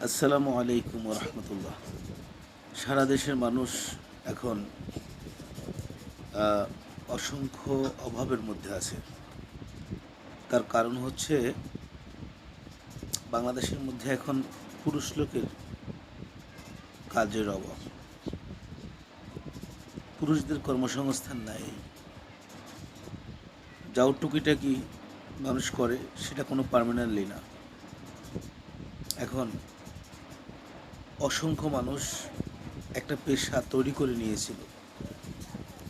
আসসালামু আলাইকুম রহমতুল্লাহ। সারা দেশের মানুষ এখন অসংখ্য অভাবের মধ্যে আছে। তার কারণ হচ্ছে বাংলাদেশের মধ্যে এখন পুরুষ লোকের কাজের অভাব। পুরুষদের কর্মসংস্থান নাই। যাও টুকিটাকি মানুষ করে সেটা কোনো পার্মানেন্টলি না। এখন অসংখ্য মানুষ একটা পেশা তৈরি করে নিয়েছিল,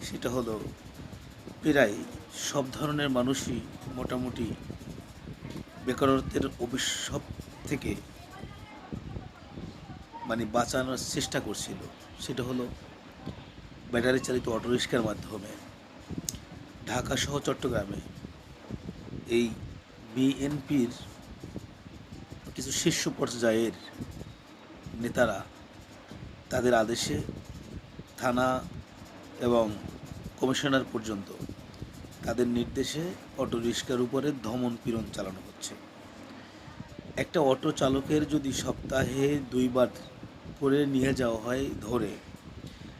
সেটা হলো প্রায় সব ধরনের মানুষই মোটামুটি বেকারত্বের অভিশাপ থেকে বাঁচানোর চেষ্টা করছিল। সেটা হলো ব্যাটারি চালিত অটোরিক্সার মাধ্যমে। ঢাকা সহ চট্টগ্রামে এই বিএনপির কিছু শীর্ষ পর্যায়ের নেতারা তাদের আদেশে থানা এবং কমিশনার পর্যন্ত তাদের নির্দেশে অটোরিক্সার উপরে দমন পীড়ন চালানো হচ্ছে। একটা অটো চালকের যদি সপ্তাহে 2 বার করে নিয়ে যাওয়া হয় ধরে,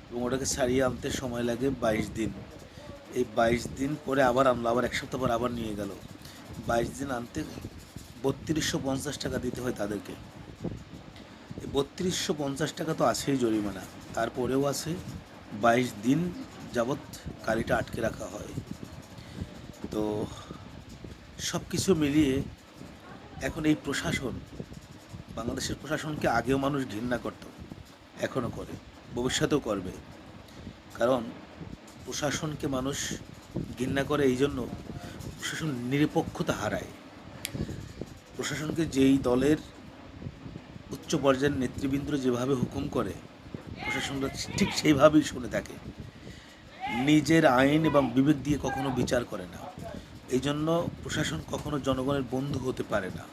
এবং ওটাকে ছাড়িয়ে আনতে সময় লাগে 22 দিন। এই 22 দিন পরে আবার আনলো, আবার 1 সপ্তাহ পর আবার নিয়ে গেল। 22 দিন আনতে 3250 টাকা দিতে হয় তাদেরকে। এই 3250 টাকা তো আছেই জরিমানা, তারপরেও আছে 22 দিন যাবৎ গাড়িটা আটকে রাখা হয়। তো সব কিছু মিলিয়ে এখন এই প্রশাসন, বাংলাদেশের প্রশাসনকে আগেও মানুষ ঘৃণা করত, এখনও করে, ভবিষ্যতেও করবে। কারণ প্রশাসনকে মানুষ ঘৃণা করে এই জন্য, প্রশাসন নিরপেক্ষতা হারায়। প্রশাসনকে যেই দলের উচ্চ পর্যায়ের নেতৃবৃন্দ যেভাবে হুকুম করে, প্রশাসনরা ঠিক সেইভাবেই শুনে থাকে। নিজের আইন এবং বিবেক দিয়ে কখনো বিচার করে না। এই জন্য প্রশাসন কখনো জনগণের বন্ধু হতে পারে না।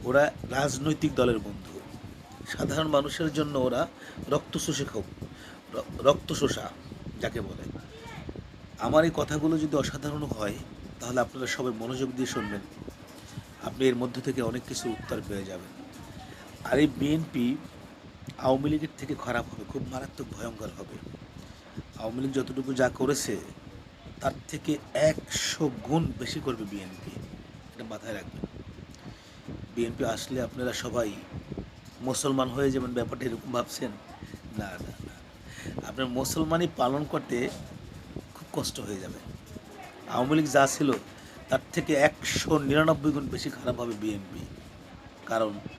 ওরা রাজনৈতিক দলের বন্ধু। সাধারণ মানুষের জন্য ওরা রক্তশোষা যাকে বলে। আমার এই কথাগুলো যদি অসাধারণ হয়, তাহলে আপনারা সবাই মনোযোগ দিয়ে শুনবেন। আপনি এর মধ্য থেকে অনেক কিছু উত্তর পেয়ে যাবেন। আর এই বিএনপি আওয়ামী লীগের থেকে খারাপ হবে, খুব মারাত্মক ভয়ঙ্কর হবে। আওয়ামী লীগ যতটুকু যা করেছে তার থেকে 100 গুণ বেশি করবে বিএনপি, এটা মাথায় রাখবেন। বিএনপি আসলে আপনারা সবাই মুসলমান হয়ে যাবেন, ব্যাপারটা এরকম ভাবছেন? না না না, আপনার মুসলমানই পালন করতে খুব কষ্ট হয়ে যাবে। আওয়ামী লীগ যা ছিল তার থেকে 199 গুণ বেশি খারাপ হবে বিএনপি। কারণ